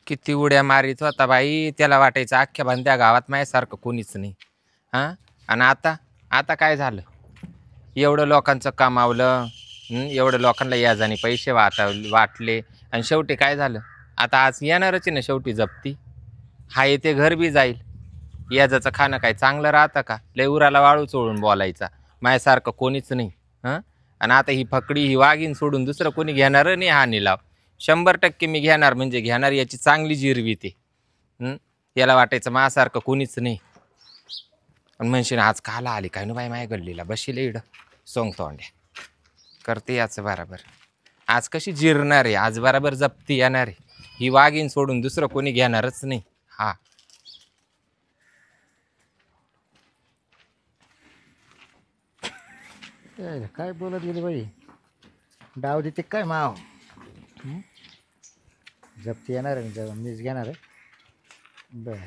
किती उड्या मारित होता बाई, त्याला वाटायचं अख्ख्या बंद्या गावात माझ्यासारखं कोणीच नाही. हां, आणि आता आता काय झालं? एवढं लोकांचं कमावलं, एवढं लोकांना याजाने पैसे वाटले आणि शेवटी काय झालं? आता आज येणारच आहे ना शेवटी जप्ती. हा येते घर बी जाईल. याजाचं खाणं काय चांगलं राहतं का? लय उराला वाळू चोळून बोलायचा, माझ्यासारखं कोणीच नाही. हां, आणि आता ही फकडी ही वाघीण सोडून दुसरं कोणी घेणार नाही हा निलाव. 100% मी घेणार म्हणजे घेणार, याची चांगली जिरवी ते. याला वाटायचं माझ्यासारखं कोणीच नाही. आणि म्हणशील आज काला आली काय ना बाई माझ्या गल्लीला बशील इडं सोंग तोंड्या करते याचं बराबर. आज कशी जिरणार आहे? आज बराबर जप्ती येणार आहे. ही वाघीण सोडून दुसरं कोणी घेणारच नाही. हा, काय बोलत गेली बाई? डाव देते काय माव? जप्ती येणार आहे ना, मीच घेणार आहे. बरं,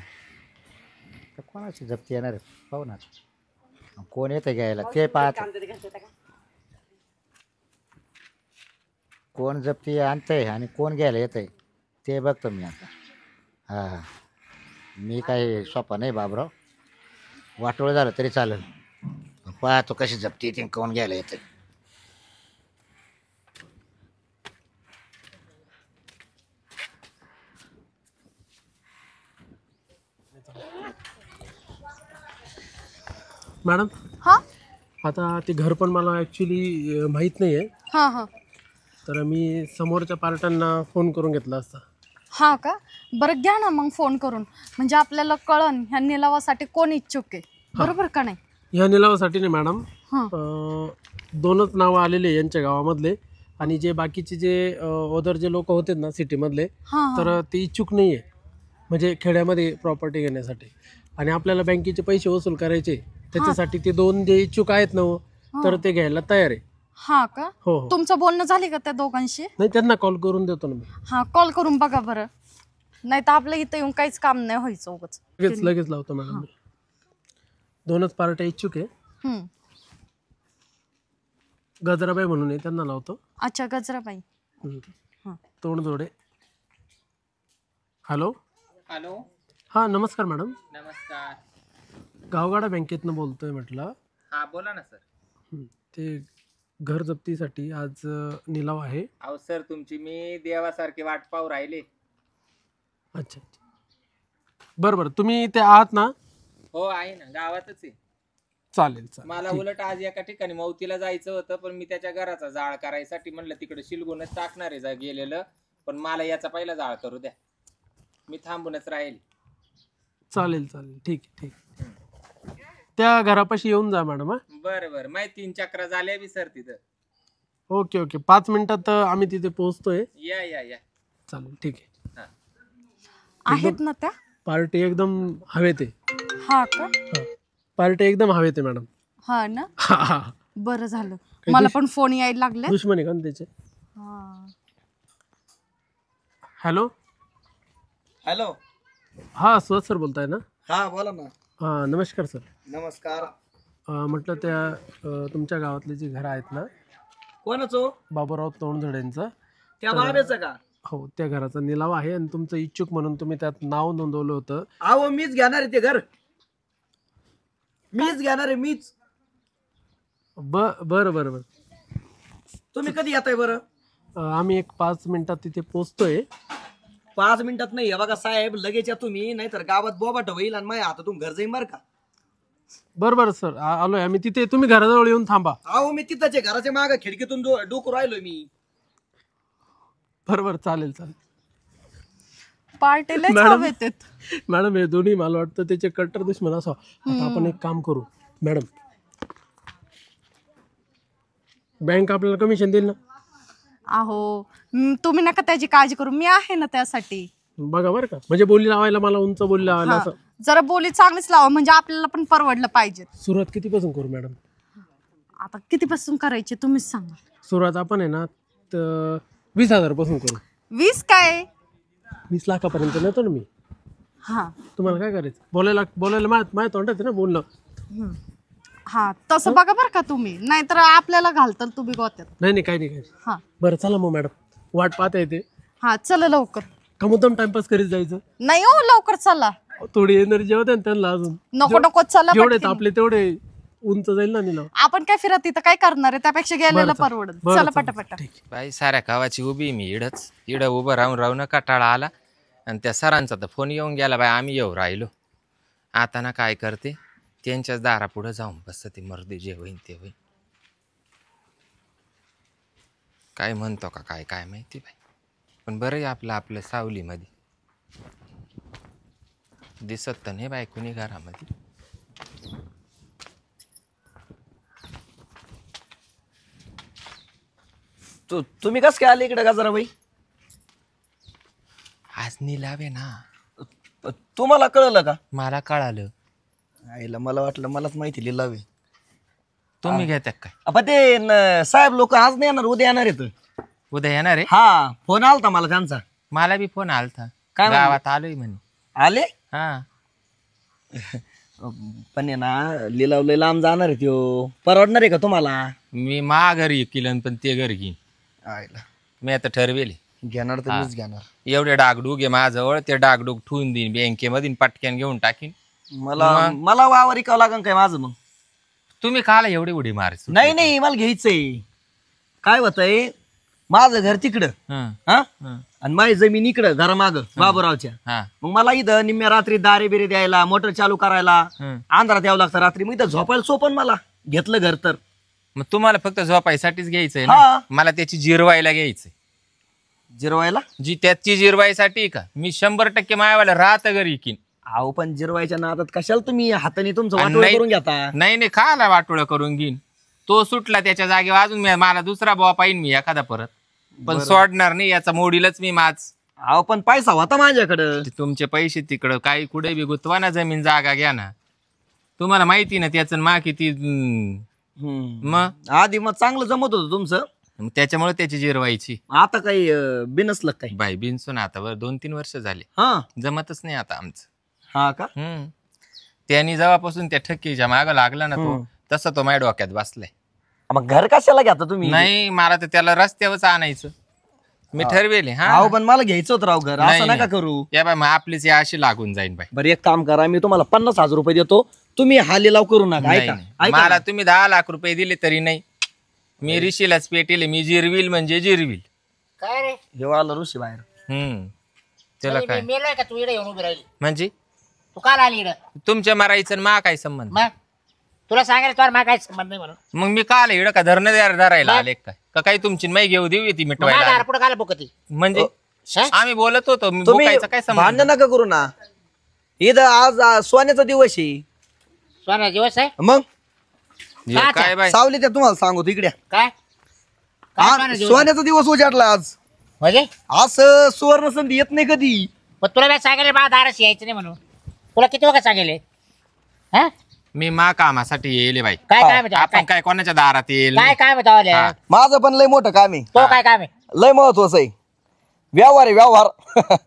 तर कोणाची जप्ती येणार आहे पाहू ना. कोण येतं घ्यायला ते पाहत. कोण जप्ती आणतंय आणि कोण घ्यायला येतंय ते बघतो मी आता. हां, मी काही सोपा नाही बाबराव. वाटोळ झालं तरी चालेल. पाहतो कशी जप्ती येते कोण घ्यायला येतं. मॅडम, हा आता ते घर पण मला ॲक्च्युली माहीत नाही आहे. हा हा तर मी समोरच्या पार्ट्यांना फोन करून घेतला असता. हा का? बरं, घ्या ना मग फोन करून, म्हणजे आपल्याला कळन ह्या निलावासाठी कोण इच्छुक आहे. बरोबर का नाही? ह्या निलावासाठी नाही मॅडम, हां 2च नावं आलेले यांच्या गावामधले. आणि जे बाकीचे जे ओदर जे लोक होते ना सिटीमधले, हां तर ते इच्छुक नाही आहे म्हणजे खेड्यामध्ये प्रॉपर्टी घेण्यासाठी. आणि आपल्याला बँकेचे पैसे वसूल करायचे, त्याच्यासाठी ते 2 जे इच्छुक आहेत ना, तर ते घ्यायला तयार आहे. हा का? हो हो. तुमचं बोलणं झाले का त्या दोघांशी? नाही, त्यांना कॉल करून देतो ना मी. हा, कॉल करून बघा बरं, नाही तर आपल्या इथं येऊन काहीच काम नाही व्हायचं उगाच. लगेच लावतो मॅडम मी. 2च पार्ट्या इच्छुक आहे. हम्म. गजराबाई म्हणून आहे, त्यांना लावतो. अच्छा, गजराबाई. हां तोंडजोडे. Hello hello. हां, नमस्कार मॅडम. नमस्कार. गावगाडा बँकेतनं बोलतोय म्हटलं. हा, बोला ना सर. ते घर जप्तीसाठी आज निलाव आहे. अहो सर, तुमची मी देवासारखी वाट पाहू राहिले. अच्छा अच्छा, बरं, तुम्ही ते आहात ना? हो, आहे ना, गावातच आहे. चालेल. मला उलट आज एका ठिकाणी मौतीला जायचं होतं, पण मी त्याच्या घराचा जाळ करायसाठी म्हणलं तिकडे शिलगूनच टाकणार आहे गेलेलं, पण मला याचा पहिला जाळ करू द्या, मी थांबूनच राहील. चालेल, ठीक आहे. त्या घरापाशी येऊन जा मॅडम. बरं, माहिती 3 चक्रा झाल्या बी सर तिथं. ओके, 5 मिनिटात आम्ही तिथे पोहोचतोय. या. चालेल, ठीक आहे. आहेत ना त्या? पार्टी एकदम हवेत आहे. हा का? पार्टी एकदम हवेत आहे मॅडम. हा ना, हा. बरं झालं, मला पण फोन यायला लागले. दुश्मन आहे का त्याचे? हॅलो. हा, सुहास सर बोलताय ना? हा, बोला ना. हां, नमस्कार सर. नमस्कार. म्हटलं त्या तुमच्या गावातले जे घर आहेत ना, कोणाचं? बाबूराव तोंडझडेंचं. त्या बाबेचं का? हो, त्या घराचा निलाव आहे आणि तुमचं इच्छुक म्हणून तुम्ही त्यात नाव नोंदवलं होतं. अहो, मीच घेणार आहे ते घर, मीच घेणार आहे, मीच. बरं. तुम्ही कधी येताय बरं? आम्ही एक 5 मिनिटात तिथे पोहोचतोय. 5 मिनिटात नाही. बघा साहेब, लगेच या तुम्ही, नाहीतर गावात बोबाट होईल आणि माझ्या हातातून घर जाईल बरं का. बरं सर, आलोय आम्ही तिथे. तुम्ही घराजवळ येऊन थांबा. अहो, मी तिथंच आहे, घराच्या मागं खिडकीतून डोकू राहिलोय मी. बरं, चालेल. पार्टीला मॅडम, हे दोन्ही मला वाटतं त्याचे कट्टर दुश्मन असावं. आता आपण एक काम करू मॅडम, बँक आपल्याला कमिशन देईल ना? अहो, तुम्ही नका त्याची काळजी करू, मी आहे ना त्यासाठी. बघा बरं का, म्हणजे बोली लावायला मला उंच बोली लावायला असं. जरा बोली चांगलीच लावा, म्हणजे आपल्याला पण परवडलं पाहिजे. सुरुवात कितीपासून करू मॅडम? आता कितीपासून करायची तुम्हीच सांगा. सुरुवात आपण आहे ना 20,000 पासून करू. 20 काय? 20 लाखापर्यंत नेतो ना मी. हा, तुम्हाला काय करायचं? बोलायला माझ्या तोंडात आहे ना बोलणं. हा, तसं बघा बरं का तुम्ही, नाहीतर आपल्याला घालताल तुम्ही गोत्यात. नाही, काही नाही. हा, बरं, चला मग मॅडम, वाट पाहता येते. हा, चला लवकर. का मुद्दाम टाइमपास करीत जायचं? नाही हो, लवकर चला. थोडी एनर्जी होते ना त्यांना अजून. नको नको, चला जेवढे पटकन. आपले तेवढे उंच जाईल ना निलाव. आपण काय फिरत तिथं काय करणार आहे, त्यापेक्षा गेलेलं परवडत. बरं, चला चालेल. पटापट. ठीक. बाई साऱ्या गावाची उभी मी इडं उभं राहून कटाळा आला आणि त्या सरांचा तर फोन येऊन गेला बाई आम्ही येऊ राहिलो. आता ना काय करते त्यांच्याच दारापुढं जाऊन बसते मर्दी जे होईन ते होईन. काय म्हणतो का काय काय माहिती बाई. पण बरं आहे आपलं सावलीमध्ये दिसत तर नाही बाई कुणी घरामध्ये. तुम्ही कस काय आले इकडे गाजराबाई? आज निलावे ना. तुम्हाला कळलं का? मला कळालं. आईला मला वाटलं मलाच माहिती लिहिलावे. तुम्ही घेता काय? आपण ते साहेब लोक आज नाही येणार, उद्या येणार आहेत. उद्या येणार आहे? हा, फोन आलता मला त्यांचा. मला बी फोन आलता. काय म्हणले? गावात आलोय म्हणे. आले हा पण आहे ना, लिलाव लय लांब जाणार आहे त्यो. परवडणार आहे का तुम्हाला? मी घरी केलं पण ते घरी घेईन. आईला मी आता ठरवेले. घेणार तर मीच घेणार. एवढे डागडूग आहे माझ्याजवळ, ते डागडूग ठेवून देईन बँकेमधून पटक्यान घेऊन टाकीन. मला वावर इकावं लागन काय माझं मग? तुम्ही काला एवढी उडी मार? नाही मला घ्यायचंय. काय होतंय, माझं घर तिकडं हा आणि माझी जमीन इकडं घरामाग बाबूरावच्या. मग मला इथं निम्म्या रात्री दारे बिरे द्यायला, मोटर चालू करायला अंधारात यावं लागतं रात्री. मग इथं झोपायला सोपन मला, घेतलं घर तर. मग तुम्हाला फक्त झोपायसाठीच घ्यायचंय हा. ना? मला त्याची जिरवायला घ्यायचंय. जिरवायला? जी त्याची जिरवायसाठी का मी 100% मायावाला राहत घरी की. अहो पण जिरवायच्या नादात कशाला तुम्ही हाताने तुमचं आणि वाटोळं नाही- करून घेता? नाही खायला वाटोळं करून घेईन. तो सुटला त्याच्या जागेवर अजून मला दुसरा बुवा पाहिन मी एखादा परत. पण सोडणार नाही, याचा मोडीलच मी माझ. अहो पण पैसा होता माझ्याकडं. तुमचे पैसे तिकडं काही कुठे बी गुतवा ना, जमीन जागा घ्या ना. तुम्हाला माहिती ना त्याचं मा किती. मग आधी मग चांगलं जमत होतं तुमचं, त्याच्यामुळे त्याची जिरवायची. आता काही बिनसलं काही? बाई बिनसून आता 2-3 वर्ष झाले, हा जमतच नाही आता आमचं. हा का? त्यांनी जेव्हापासून त्या ठक्कीच्या माग लागला ना तो, तसा तो माझ्या डोक्यात बसलाय. मग घर कशाला घेता तुम्ही? नाही मला तर त्याला रस्त्यावरच आणायचं मी ठरवेले. अहो पण मला घ्यायचं होतं राव घर, असं नका करू. या बाय मग आपलीच या अशी लागून जाईन बाई. बरं एक काम करा, मी तुम्हाला 50,000 रुपये देतो, तुम्ही हा लिलाव करू नका. नाही, ऐका नाही. ऐका मला तुम्ही 10 लाख रुपये दिले तरी नाही, मी ऋषीलाच पेटेले. मी जिरविल म्हणजे जिरविल. काय रे? हे वाला ऋषी बाहेर. त्याला मी काय मेलोय का? तू इकडे येऊन उभी राहिली. म्हणजे तू काल आली इकडं? तुमच्या मरायचं मा काय संबंध? मग तुला सांगायला तुला मला काय संबंध नाही म्हणून. मग मी काल इकडं का धरणं धरायला आले काय? का काही तुमची मै घेऊ देऊ ती मिटवायला आले? पुढे काल बुकती म्हणजे आम्ही बोलत होतो, मी तुम्ही बोकायचं काय संबंध? भांडण नका करू ना. इथं आज सोन्याचा दिवस आहे. सोना दिवस आहे मग हे काय बाय? सावली त्या तुम्हाला सांगतो इकडे. काय? आज सोन्याचा दिवस उजाडला आज. म्हणजे असं सुवर्ण संधी येत नाही कधी. पण तुला काय सांगायला बा दारस यायचं नाही म्हणून? तुला किती वगैरे सांगेल? हा मी मा कामासाठी येईल बाई. काय काय म्हणतो? आपण काय कोणाच्या दारात येईल? काय काय म्हणतो? हा. माझं पण लय मोठं काम आहे, तो काय काम आहे? लय महत्वाचं आहे. व्यवहार आहे व्यवहार.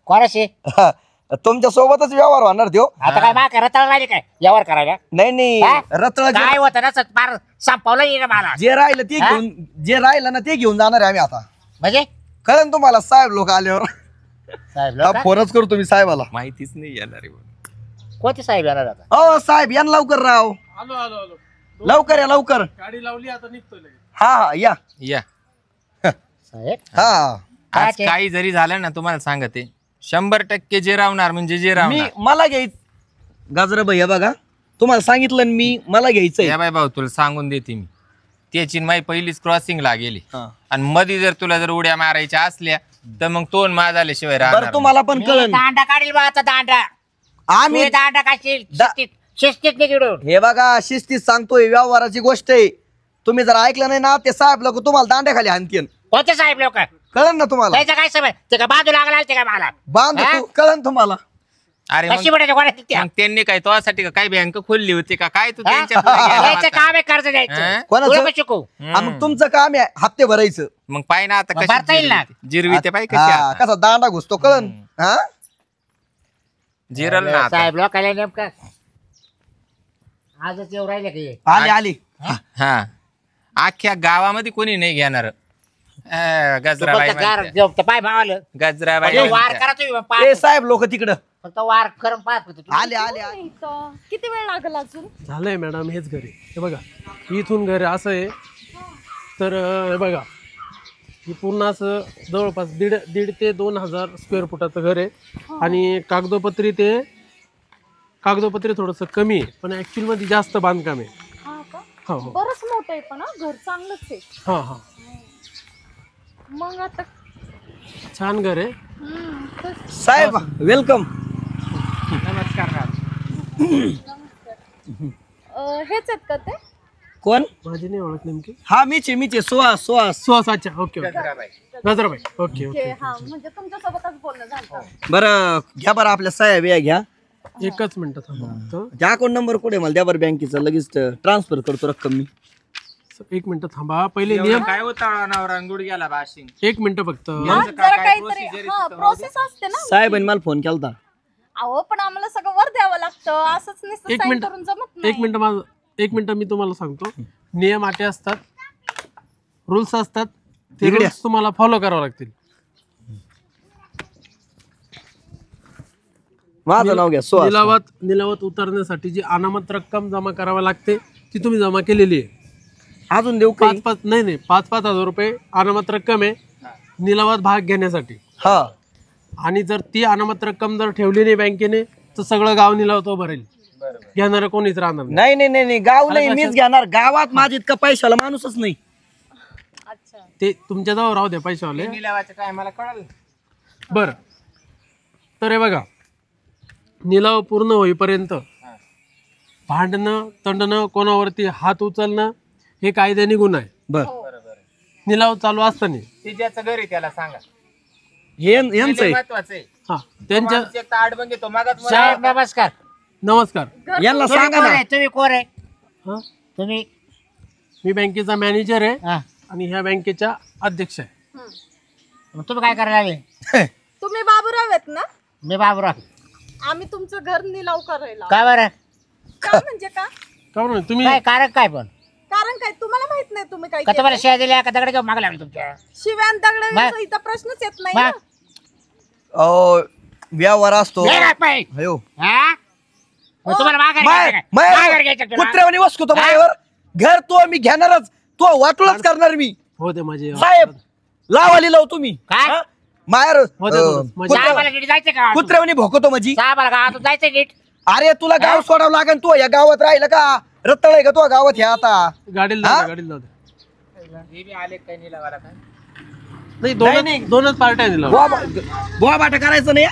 कोणाशी? तुमच्या सोबतच व्यवहार होणार त्यो. आता काय मा रताळ राहिले काय व्यवहार करायला? नाही हा? रत्न काय होतं ना फार संपवलं येईल मला. जे राहिलं ते हा? घेऊन, जे राहिलं ना ते घेऊन जाणार आहे आम्ही आता. म्हणजे कळलं तुम्हाला साहेब लोक आल्यावर? साहेब हा, लोक? फोनच करू तुम्ही साहेबाला. माहितीच नाही येणार आहे. कोणते साहेब येणार आता? हो साहेब या ना लवकर राव. आलो आलो आलो. लवकर या लवकर. गाडी लावली आता निघतोय लगेच. हा या या साहेब हा. आज काय काही जरी झालं ना तुम्हाला सांगते 100% जे राहणार म्हणजे जे मी राहणार. मला घ्यायचं गाजर भैया बघा, तुम्हाला सांगितलं ना मी, मला घ्यायचंय. या बाय भाऊ तुला सांगून देते मी, त्याची माई पहिलीच क्रॉसिंगला गेली हा. आणि मध्ये जर तुला जर उड्या मारायच्या असल्या तर मग तोन मा झाल्याशिवाय राहणार बरं तुम्हाला पण मी कळन. दांडा काढील बा आता दांडा. आम्ही तुम्ही दांडा काढशील शिस्तीत निघडून. हे बघा शिस्तीत सांगतोय, व्यवहाराची गोष्ट आहे. तुम्ही जर ऐकलं नाही ना, ते साहेब लोक तुम्हाला दांड्याखाली आणतील. कोणते साहेब लोक? कळन ना तुम्हाला? त्याचं काय समज? ते का बाजू लागला ते काय मला? बांध हा? कळन तुम्हाला? अरे कशी मग म्हणायचं कोणाची त्या? मग त्यांनी काय तुझ्यासाठी का काय बँक खोलली होती का काय? तू हा? त्यांच्या पुढे गेला द्यायचं होता. काम आहे, कर्ज हा? द्यायचं. कोणाचं? तुला पण शिकू. हा, मग तुमचं काम आहे हप्ते भरायचं. मग पाय ना आता मग भरता येईल ना? कशी जिरवी पाय कशी हा, आता. कसा दांडा घुसतो कळन. हा जिरल ना आता. साहेब लोकांना नेमका आजच येऊ राहिले की? आली आली. हा अख्ख्या गावामध्ये कोणी नाही घेणार. गजराबाई म्हणते. पाय भावालं गजराबाई वार म्हणते. करा तुम्ही ए पाय साहेब लोक तिकडं फक्त वार करून पाहत होते तुम्ही. आले आले आले. इथं किती वेळ लागेल अजून? झालंय मॅडम, हेच घरी हे बघा. इथून घर असं आहे तर हे बघा, ही पूर्ण असं जवळपास दीड ते 2,000 स्क्वेअर फुटाचं घर आहे. आणि कागदोपत्री थोडंसं कमी आहे, पण ऍक्च्युअल मध्ये जास्त बांधकाम आहे. हा का? हो हो बरंच मोठं आहे पण घर चांगलंच आहे. हां हां, मग आता छान घर आहे. साहेब वेलकम. नमस्कार मॅम. हेच आहेत का ते? कोण? माझी नाही ओळख नेमकी. हा मीचे सुहास सुहास. अच्छा, okay okay. Gajrabai. Gajrabai. Okay okay. हा म्हणजे तुमच्या सोबतच बोलणं झालं. बरं घ्या बरं आपल्या साहेब या घ्या. एकच मिनिट थांबा फक्त. त्या अकाउंट नंबर कुठे मला द्या बरं बँकेचा, लगेच ट्रान्सफर करतो रक्कम मी. एक मिनिट थांबा, पहिले एवढं नियम. काय होता नवरा गुडघ्याला बाशिंग. एक मिनिट फक्त. जरा काहीतरी प्रोसेस असते ना. साहेबांनी मला फोन केलता. अहो पण आम्हाला सगळं वर द्यावं लागतं, असंच नुसतं एक sign मिनिट. करून जमत एक नाही. मिनिट माझं, एक मिनिट मी तुम्हाला सांगतो. नियम अटे असतात, रूल्स असतात, ते इकडे. rules तुम्हाला फॉलो करावं लागतील. माझं नाव घ्या सुहास. निलावात उतरण्यासाठी जी अनामत रक्कम जमा करावी लागते ती तुम्ही जमा केलेली आहे. अजून देऊ का? 5,000 रुपये अनामत रक्कम आहे निलावात भाग घेण्यासाठी. हा आणि जर ती अनामत रक्कम जर ठेवली नाही बँकेने तर सगळं गाव निलाव तो भरेल. घेणार कोणीच राहणार नाही. नाही नाही नाही नाही, गाव नाही मीच घेणार. गावात माझ्या इतका पैशाला माणूसच नाही. अच्छा. ते तुमच्याजवळ राहू द्या पैशावाले. निलावाचं काय मला कळलं. बरं, तर हे बघा, निलाव पूर्ण होईपर्यंत भांडणं तंडणं, कोणावरती हात उचलणं हे कायद्याने गुन्हा आहे. बर निलाव चालू असताना. ते ज्याचं घर आहे त्याला सांगा. यांचं आहे. महत्वाचं आहे. हा, त्यांच्या एक तर आडबंग घेतो मागात मला- साहेब नमस्कार. नमस्कार. यांना तुम्ही सांगा कोण ना. आहे? तुम्ही कोण आहे? हा, तुम्ही मी बँकेचा मॅनेजर आहे हा. आणि ह्या बँकेच्या अध्यक्ष आहे. मग तुम्ही काय करायला लागले? तुम्ही बाबूराव आहेत ना? मी बाबूराव. आम्ही तुमचं घर निलाव करायला. काय बरं? का म्हणजे का? का बरं तुम्ही काय कारण काय पण? कारण काय तुम्हाला माहित नाही तुम्ही काय का तुम्हाला केलंय? शेअर दिल्या का दगड घेऊन मागे लागले तुमच्या? शिव्यान दगडाचा मग? इथं प्रश्नच येत नाही मग? ना. व्यवहार असतो. नाही राहत पाय. अयो हा? मग तुम्हाला माघार घ्यायचं काय? माघार घ्यायचं तुला? कुत्र्यावानी वसतो माझ्यावर. घर तो मी घेणारच, तो वाटूनच करणार मी. हो ते माझे साहेब लावाली लाव तुम्ही. काय? हा? मायर हो ते बोलत. माझे- साहेबाला नीट जायचं का? कुत्र्यावानी भोकतो माझी. साहेबाला गावातून जायचं नीट. अरे तुला गाव सोडावं लागेल. तू या गावात राहिलं का? रत्तळ आहे का तू गावात ह्या आता? गाडीला हा? लावते, गाडीला लावते. हे बी आले काय निलावाला काय. नाही, नाही. दोनच पार्ट्या निलाव. बोवा बाटा करायचं नाही.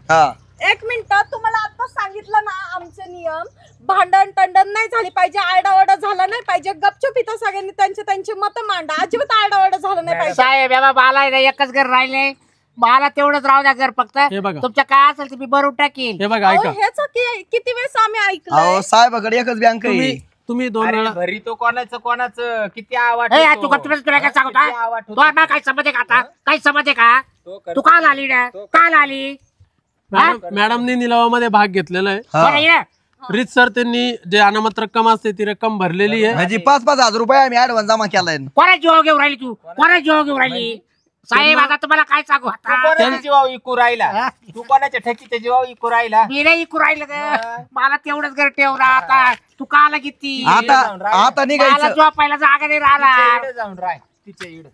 हा एक मिनिट, तुम्हाला आता सांगितलं ना आमचे नियम. भांडण टंडण नाही झाली पाहिजे, आरडाओरडा झाला नाही पाहिजे. गपचूप इथं सगळ्यांनी त्यांचे मत मांडा. अजिबात आरडाओरडा झाला नाही पाहिजे. साहेब बाबा मला आहे ना एकच घर राहिले, मला तेवढंच राहू द्या घर फक्त. हे बघा. तुमच्या काय असेल ते मी भरून टाकीन. हे बघा अहो, ऐका, हेच किती वेळेस आम्ही ऐकलंय. अहो साहेबाकडे एकच बँक आहे. तुम्ही 2 अरे वेळा घरी तो कोणाचं किती आवाज ए, होतो. तू गपचूप तुला काय सांगतो किती आवाज होतो. तो ना काय समज आहे का आता? काही समज आहे का? तो करतो. तू काल आली ना? काल आली? मॅडमनी निलावामध्ये भाग घेतलेला आहे. हा. बरं, ये. रीतसर त्यांनी जे अनामत रक्कम असते ती रक्कम भरलेली आहे. म्हणजे 5-5 हजार रुपये आम्ही ऍडव्हान्स जमा केलाय. कोणा जीव घेऊन राहिली तू? कोणा जीव घेऊन राहिली? साहेब आता तुम्हाला काय सांगू तू आता? कोणाच्या जीवावर इकू राहिला? तू कोणाच्या ठकीच्या जीवावर इकू राहिला? मी नाही इकू राहिलं ग. मला तेवढंच घर ठेवला आता. तू काला किती? आता मला निघायचं. झोपायला जागा नाही राहिला. तिच्या इडं जाऊन राह. तिच्या इडं.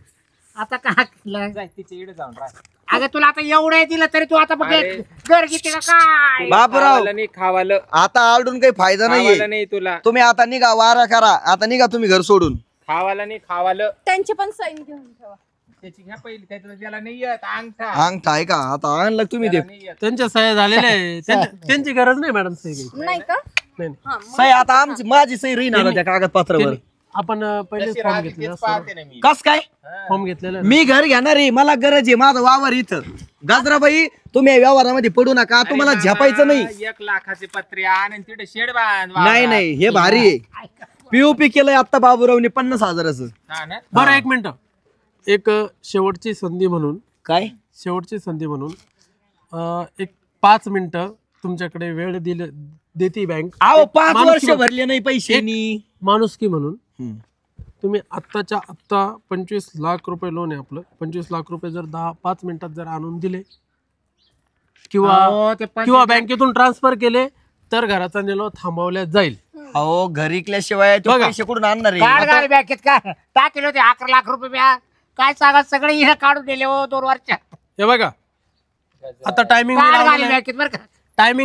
आता काय केलं? जाय तिच्या इडं जाऊन राह. अगं तुला आता एवढं दिलं तरी तू आता बघ अरे. घर घेते का काय? बापराव खावालं नाही खावालं. आता आलडून काही फायदा खावालं नाहीये. नाही तुला. तुम्ही आता निघा, वारा करा. आता निघा तुम्ही घर सोडून. खावालं नाही खावालं. त्यांची पण साईन घेऊन ठेवा. त्याची घ्या पहिली. त्याला नाही येत अंगठा. अंगठा आहे का? आता आणलं तुम्ही ते. त्याला नाही येत. त्यांच्या सह्या झालेल्या आहे. त्यांची गरज नाही मॅडम सही घ्यायची. नाही का? नाही नाही. हा, मग सही आता माझी सही राहीन आता त्या कागदपत्रावर. त्यांनी- आपण पहिलेच जशी फॉर्म राहते घेतलेला तेच पाहते ना मी. कस काय? फॉर्म घेतलेला आहे. मी घर घेणार आहे, मला गरज आहे. माझं वावर इथं. गाजराबाई तुम्ही या व्यवहारामध्ये पडू नका. तुम्हाला अरे झेपायचं नाही. बाबा, 1 लाखाचे पत्रे आण आणि तिथे शेड बांध. नाही नाही, हे भारी आहे. पीओपी केलंय आता बाबूरावनी 50,000चं. हा ना? बरं एक मिनिट, एक शेवटची संधी म्हणून काय? एक 5 मिनिटं तुमच्याकडे वेळ देते बँक. अहो 5 माणुसकी वर्ष म्हणून. भरले नाही पैसे. माणुसकी म्हणून तुम्ही आत्ताच्या आत्ता 25 लाख रुपये लोन आहे आपलं. 25 लाख रुपये जर 5 मिनिटात जर आणून दिले किंवा बँकेतून ट्रान्सफर केले तर घराचा निलाव थांबवला जाईल. अहो घरी इकल्याशिवाय तो पैसे कुठून आणणार आहे? बँकेत का टाकले होते 11 लाख रुपये काय सांगा सगळे हिरा काढून दिले हो 2 वर्षात. हे बघा आता टायमिंग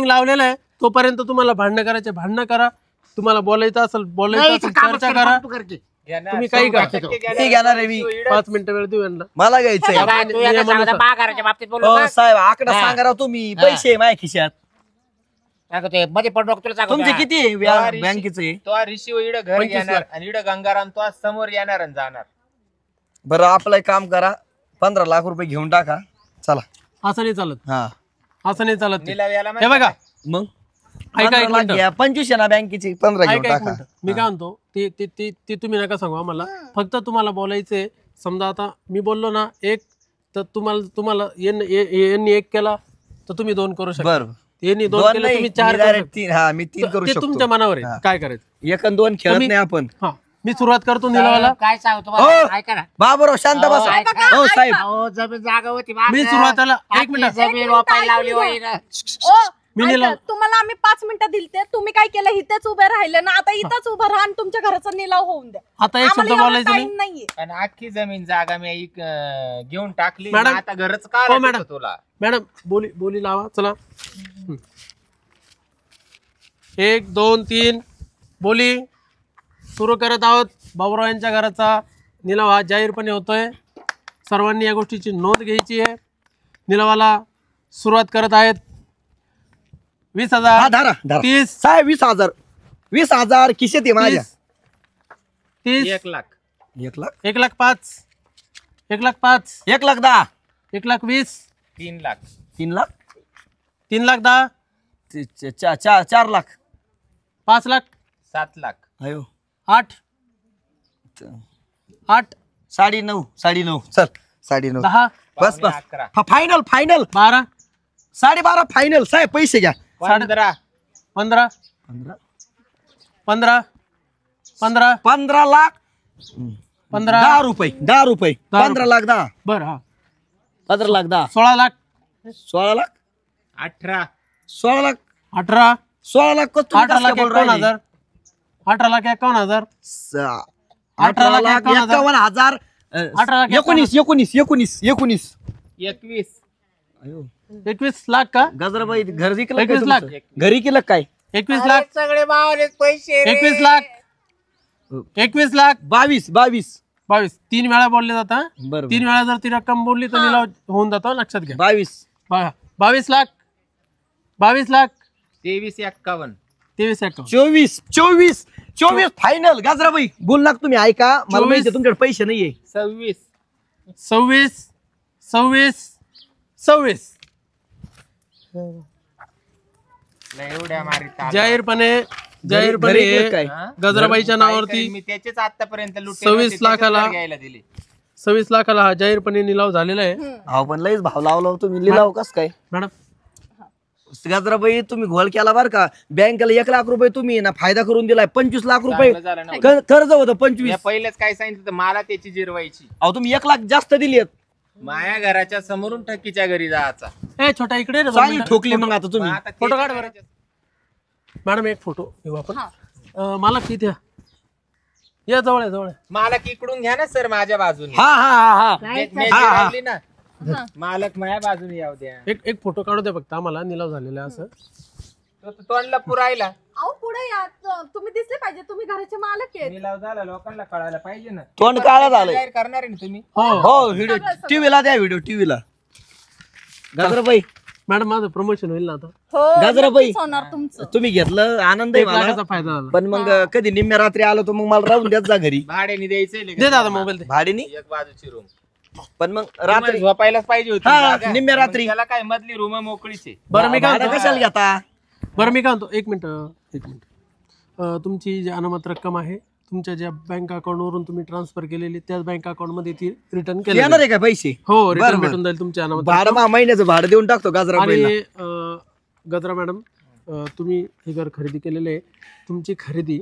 लावलेला आहे. तोपर्यंत तुम्हाला भांडणं करायचे भांडणं करा. तुम्हाला बोलायचं असेल चर्चा करा. तुम्ही काही करा. किती घेणार आहे मी? 5 मिनिटं वेळ देऊ यांना. मला घ्यायचंय. हो साहेब आकडा सांगा राव तुम्ही. पैसे माझ्या खिशात. मध्ये पडलो तुला तुमचे किती बँकेचे? तो रिशिव इड घर येणार आणि इड गंगाराम तो समोर येणार आणि जाणार. बरं आपलं एक काम करा 15 लाख रुपये घेऊन टाका. चला असं नाही चालत. हा असं नाही चालत. निलाव याला हे बघा मग ऐका एक मिनिट. 25 ना बँकेची 15 घेऊन ऐका एक टाका. मिनिट. मी काय म्हणतो ते तुम्ही नका सांगू आम्हाला. फक्त तुम्हाला बोलायचंय. समजा आता मी बोललो ना 1 तर तुम्हाला यांनी 1 केला तर तुम्ही 2 करू शकता. बरं यांनी 2 केले तुम्ही 4 हा मी 3 करू ते शकतो. तुमच्या मनावर आहे काय करायचं. 1 आणि 2 खेळत नाही आपण. हा मी सुरुवात करतो निलावाला. काय सांगतो हो बाबूराव शांत बसा. हो साहेब जमीन जागा होती मी सुरुवातीला 1 मिनिट जमीन वापायला लावली होईल. मी निलाव तुम्हाला आम्ही 5 मिनिटं दिलते. तुम्ही काय केलं इथेच उभे राहिले ना. आता इथंच उभं राहा आणि तुमच्या घराचा निलाव होऊन द्या. आता एक शब्द बोलायचं नाही. नाहीये आणि अख्खी जमीन जागा मी घेऊन टाकली. मॅडम, आता घरच हो का मॅडम. तुला मॅडम बोली लावा. चला 1 2 3 बोली सुरू करत आहोत. बाबूराव यांच्या घराचा निलाव हा जाहीरपणे होतोय. सर्वांनी या गोष्टीची नोंद घ्यायची आहे. निलावाला सुरुवात करत आहेत. 20,000 धरा 30 साहेब 20,000 20,000 खिशेत आहे माझ्या. 30 1 लाख 1 लाख 1 लाख 5 1 लाख 5 1 लाख 10 1 लाख 20 3 लाख 3 लाख 3 लाख 10 4 लाख 5 लाख 7 लाख अयो 8 9.5 चल 9.5 10 बस 11 फायनल 12 12.5 फायनल. साहेब पैसे घ्या. 15 15 15 15 15 लाख 15 10 रुपये 15 लाख 10 बरं हा 15 लाख 10 16 लाख 16 लाख 18 16 लाख 18 16 लाख 18 लाख 51,000 18 लाख 51,000 18 लाख 51,000 18 लाख 19 21 लाख का गजराबाई घर जिंकलं 21 लाख घरी केलं काय? 21 लाख सगळे मावलेत पैसे 21 लाख 21 लाख 22 22 3 वेळा बोलले जाता. बरोबर 3 वेळा जर ती रक्कम बोलली तर निलाव होऊन जातो. लक्षात घ्या. 22 22 लाख 22 लाख 23 51 23 51 24 फायनल. गजराबाई बोल ना तुम्ही ऐका. मला 24. माहिती तुमच्याकडे पैसे नाहीये. 26 26 एवढ्या मारीत जाहीरपणे घरी केलं काय? गजराबाईच्या नावावरती मी त्याचेच आतापर्यंत 26 लाखाला घ्यायला दिले. 26 लाखाला हा जाहीरपणे निलाव झालेला आहे. अहो पण लईच भाव लावला तुम्ही. लिलाव कस काय? मॅडम गजराबाई तुम्ही घोळ केला बरं का. बँकेला 1 लाख रुपये तुम्ही ना फायदा करून दिलाय. 25 लाख रुपये झालं ना. कर्ज होतं 25. पहिलेच काय सांगितलं तर मला त्याची जिरवायची. अहो तुम्ही 1 लाख जास्त दिली. माया घराच्या समोरून ठकीच्या घरी जायचा. ए छोटा इकडे रे, चांगली ठोकली मग आता तुम्ही. आता फोटो काढ तेच बरं. करायचं. मॅडम एक फोटो घेऊ आपण. मला किती या जवळ आहे. मालक इकडून घ्या ना सर माझ्या बाजूने. हा लागली ना मालक माझ्या बाजूने येऊ द्या. एक फोटो काढू द्या फक्त आम्हाला. निलाव झालेला आहे असं. तो तोंडला पुरायला अहो पुढे या. तुम्ही दिसले पाहिजे. तुम्ही घराचे मालक आहेत. निलाव झाला लोकांना कळायला पाहिजे ना. तोंड काळा झालंय. जाहीर करणार आहे ना तुम्ही. हो व्हिडिओ टीव्हीला द्या. टीव्हीला गजराबाई मॅडम माझं प्रमोशन होईल ना आता. गजराबाई नक्कीच होणार तुमचं. तुम्ही घेतलं आनंद आहे 1 मला. लाखाचा फायदा झाला. पण मग कधी निम्म्या रात्री आलो तर मग मला राहून द्याच जा घरी. भाड्याने द्यायचंय दे दादा मोबाईल दे. भाडीनी. एक बाजूची रूम पण मग रात्री झोपायलाच पाहिजे होती हा, जागा. निम्म्या रात्री. मग त्याला काय मधली रूम मोकळीच आहे. बरं मी काय भाडं म्हणतो कशाला घेता? एक मिनिट तुमची जी अनामत रक्कम आहे तुमच्या ज्या बँक अकाउंटवरून तुम्ही ट्रान्सफर केलेली त्याच बँक अकाउंटमध्ये ती रिटर्न केली येणार आहे का पैसे? हो रिटर्न बरं. भेटून जाईल तुमच्या अनामत भाडं महिन्याचं भाडं देऊन टाकतो गजराबाईला. आणि गजरा मॅडम तुम्ही हे घर खरेदी केलेले आहे. तुमची खरेदी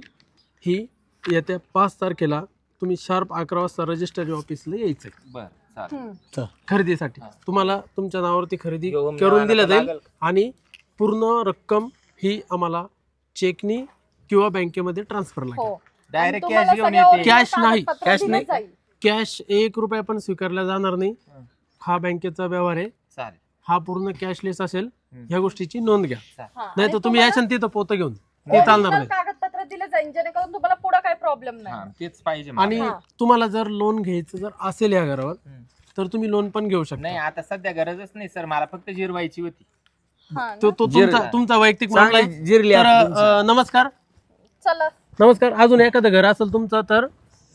ही येत्या 5 तारखेला तुम्ही शार्प 11 वाजता रजिस्ट्री ऑफिसला यायचंय बर चालेल. खरेदीसाठी. तुम्हाला तुमच्या नावावरती खरेदी घेऊन करून यावं दिलं जाईल लागेल. आणि पूर्ण रक्कम ही आम्हाला चेकनी किंवा बँकेमध्ये ट्रान्सफर लागेल. हो डायरेक्ट तुम्हाला कॅश घेऊन सगळे येते. original Cash नाही. कागदपत्र Cash दिलं नाही. जाईल. कॅश 1 रुपया पण स्वीकारला जाणार नाही. हा बँकेचा व्यवहार आहे. चालेल. हा पूर्ण कॅशलेस असेल. ह्या गोष्टीची नोंद घ्या. हा, नाही आणि तर तुम्ही यायचं तिथं पोतं घेऊन ते चालणार original नाही. कागदपत्र दिलं जाईल जेणेकरून तुम्हाला पुढे काही प्रॉब्लेम हा नाही. तेच पाहिजे मला. आणि तुम्हाला जर लोन घ्यायचं जर असेल या घरावर तर तुम्ही लोन पण घेऊ नाही शकता. आता सध्या गरजच नाही सर, मला फक्त जिरवायची होती. हा ना? तो तुमचा वैयक्तिक मामला आहे. चांगली जिरली तर आपली. नमस्कार चला नमस्कार. अजून एखादं घर असेल तुमचं तर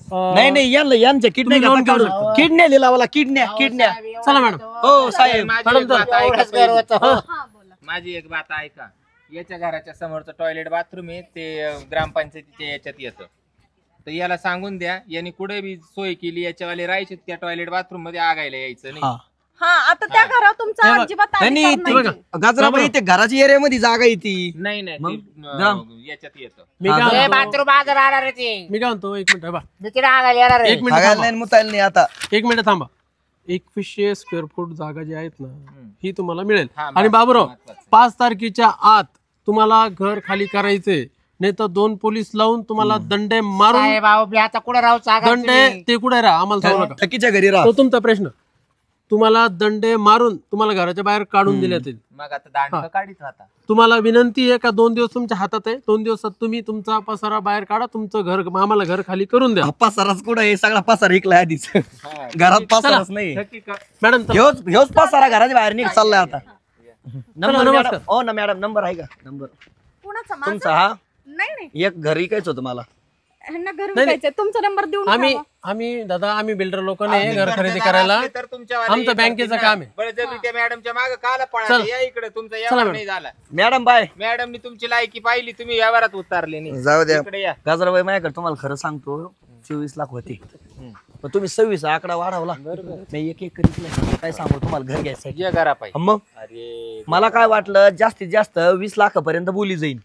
नाही यांच्या किडन्या तुम्ही loan घेऊ घेऊ किडन्या लिहिला किडन्या चला मॅडम. हो साहेब माझी एक बात ऐका एवढंच घर पहिली. होतं. हो. हा बोला. माझी एक बात ऐका. याच्या घराच्या समोरचं टॉयलेट बाथरूम आहे ते ग्रामपंचायतीच्या याच्यात येतं. तर याला सांगून द्या, यांनी कुठे बी सोय केली याच्यावाले राहायचे त्या टॉयलेट बाथरूम मध्ये आगायला यायचं नाही. हा आता त्या घरावर तुमचा हे बघ. अजिबात नाही अधिकार ते नाही. गाजराबाई ते घराच्या एरियामध्ये जागा येते. नाही नाही मग? ते, ग्राम. याच्यात येतं. मी काय म्हणतो- बाथरूम आज राहणार आहे ती. मी काय म्हणतो एक मिनिट बा मी तिला आगायला येणार आहे. एक मिनिट हागायला थांबा. नाही मुतायला नाही आता. 1 मिनिट थांबा. 2100 स्क्वेअर फूट जागा जी आहेत ना ही तुम्हाला मिळेल. हा, आणि बाबूराव महत्वाचं. 5 तारखेच्या आत तुम्हाला घर खाली करायचे नाही तर 2 पोलीस लावून तुम्हाला दंडे मारून साहेब अहो, मी आता कुठे राहू सांगा दंडे ते कुठे राहा आम्हाला सांगू नका. थकीच्या घरी राहा. तो तुमचा प्रश्न. तुम्हाला दंडे मारून तुम्हाला घराच्या बाहेर काढून दिले जातील. मग आता दांड काढीत राहता. तुम्हाला विनंती आहे का 2 दिवस तुमच्या हातात आहे. 2 दिवसात तुम्ही तुमचा पसारा बाहेर काढा. तुमचं घर आम्हाला घर खाली करून द्या. हा पसाराच कुठं आहे सगळा पसारा इकला आधीच घरात पसाराच नाही. मॅडम चला. ह्योच पसारा घराच्या बाहेर निघ चाललाय आता. नंबर नमस्कार. मॅडम हो ना मॅडम नंबर आहे का नंबर कुणाचा तुमचा? माझा हा नाही नाही एक घर इकायचं होतं मला. ह्यांना घर विकायचंय. तुमचा नंबर देऊन ठेवा. आम्ही बिल्डर लोकांनी घर खरेदी करायला तर तुमच्या आमचं बँकेचं काम आहे. बळजबरी त्या मॅडमच्या मागे काला पळाला. या इकडे तुमचा व्यवहार नाही झाला. Madam bye. मॅडमनी तुमची लायकी पाहिली, तुम्ही व्यवहारात उतारले नाही. जाऊ द्या इकडे या. गाजराबाई माझ्याकडे तुम्हाला खरं सांगतो 24 लाख होते पण तुम्ही 26 आकडा वाढवला. नाही एक करीत नाही. काय सांगू तुम्हाला घर घ्यायचं ये घरा पाहिजे. मग अरे मला काय वाटलं जास्तीत जास्त 20 लाखापर्यंत बोली जाईल.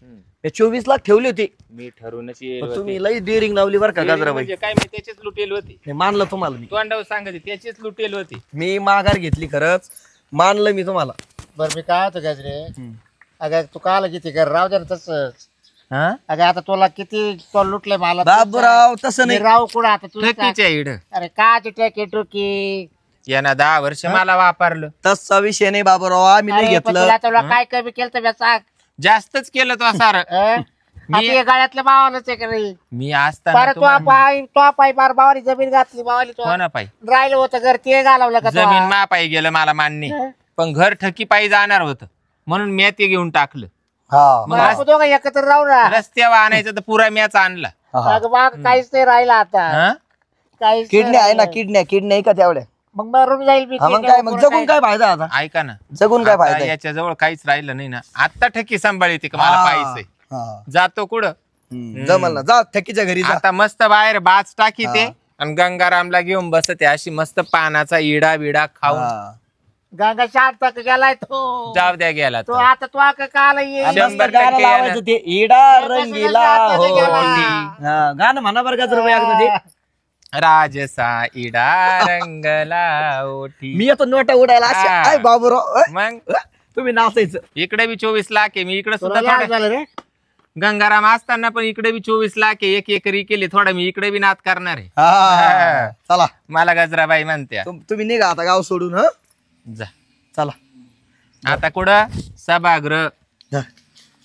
24 लाख ठेवले होते मी ठरूनच येईल पण होते. तुम्ही लई डेअरिंग लावली बरं का गाजराबाई. म्हणजे काय मी त्याचीच लुटेल होती. हे मानलं तुम्हाला मी. तोंडावर सांगते त्याचीच लुटेल होती. मी माघार घेतली खरंच मानलं मी तुम्हाला. बरं मी काय होतो गजरे अगं तू काल किती कर राहू दे ना तसंच. हा अगं आता तुला किती तो लुटले मला बाबूराव तसं मी नाही. राहू कुठं आता तुझं काय? ठकीच्या इड अरे का टॅके टुकी यानं 10 वर्ष मला वापरलं. तसा विषय नाही बाबूराव आम्ही नाही अरे पण घेतलं. तुला काय कमी केलं तर सांग. जास्तच केलं तो सार. आता हे गळ्यातलं भावालाच आहे का रे. मी असताना बरं तो पाय बार भावाली जमीन घातली भावाली तो कोणा पायी राहिलं होतं घर ते घालवलं का तो? जमीन मा पायी गेलं मला मान्य, पण घर ठकी पायी जाणार होतं म्हणून मी ते घेऊन टाकलं. हा मग आपण दोघं एकत्र राहू ना. रस्त्यावर आणायचं तर पुरा मॅच आणला. अगं बाग काहीच नाही राहिलं आता हा? काहीच किडण्या आहे ना किडण्या आहे का तेवढ्या. मग मरून जाईल मी हा मग काय मग जगून काय फायदा आता. ऐका ना, जगून काय आता फायदा. याच्या जवळ काहीच राहिलं नाही ना. आता ठकी सांभाळते का मला पाहिजे. हा. जातो कुठं जमल ना जा थकीच्या घरी जा. आता मस्त बाहेर बाच टाकी ते आणि गंगारामला घेऊन बसते अशी मस्त पानाचा इडा बिडा खाऊन. हा. गंगा शांत तक गेलाय तो. जाऊ द्या गेला तो तो. आता तो काल येईल. आणि शंभर मस्त गाणं टक्के लावायचं ते इडा रंगीला कसं हो. गेला? हा, गाणं म्हणा बरं का जर एकदा ते. राजसा इडा रंगला ओठी. मी येतो नोटा उडायला अशी. हा. आय बाबूराव मग तुम्ही नाचायचं. इकडे बी 24 लाख आहे. मी इकडे तुला सुद्धा लाज थोडं झालं रे. गंगाराम असताना पण इकडे बी 24 लाख आहे. 1 एकरी केली थोडा मी इकडे बी नाद करणार आहे. हा. चला मला गजराबाई म्हणत्या तुम्ही निघा आता गाव सोडून. हा जा. चला आता कुठं सभागृह.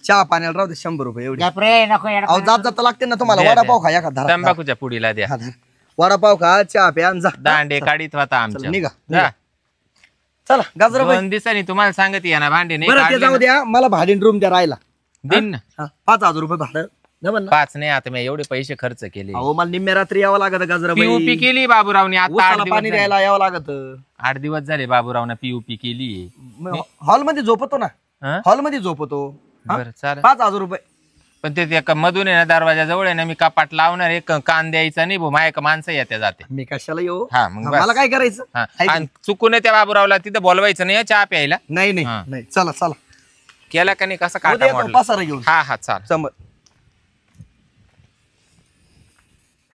चहा पाण्याला राहू दे 100 रुपये एवढे. गप रे नको येडा. अहो जात जाता लागते ना तुम्हाला. द्या, वडापाव खा एका धरा. तंबाखूच्या पुडीला द्या. हा, धरा. वडापाव खा चहा प्या आणि जा. दांडे काढीत होता चला, आमच्या. निघा, जा. निघा. चला गाजराबाई 2 दिवसांनी तुम्हाला सांगते या ना भांडे नाही बरं ते काढले जाऊ ना. द्या मला भाडीन रूम द्या राहिला. दिन ना. हा, 5,000 रुपये भाडं जमल ना. 5 नाही. आता मी एवढे पैसे खर्च केले. अहो मला निम्म्या रात्री यावं लागत पीयूपी गाजराबाई. केली बाबूरावने. आता 8 उसाला दिवस पाणी झाले. द्यायला यावं लागत. 8 दिवस झाले बाबूरावने पीयूपी केली. हॉल मध्ये झोपतो ना. हं? हॉल मध्ये झोपतो. बरं चालेल. 5,000 रुपये. पण ते मधून आहे ना दरवाजा जवळ आहे ना मी कपाट लावणार. एक कान द्यायचा नाही भाऊ. माझ्या माणसं येत्या जाते. मी कशाला येऊ. हा मग बस. मला काय करायचं. हा. ऐक. आणि चुकून त्या बाबूरावला तिथं बोलवायचं नाही हं, चहा प्यायला. नाही हा. नाही चला चला केला का नाही कसा उद्या काटा येतो मोडला. पसारा घेऊन. हा हा चाल. जमत.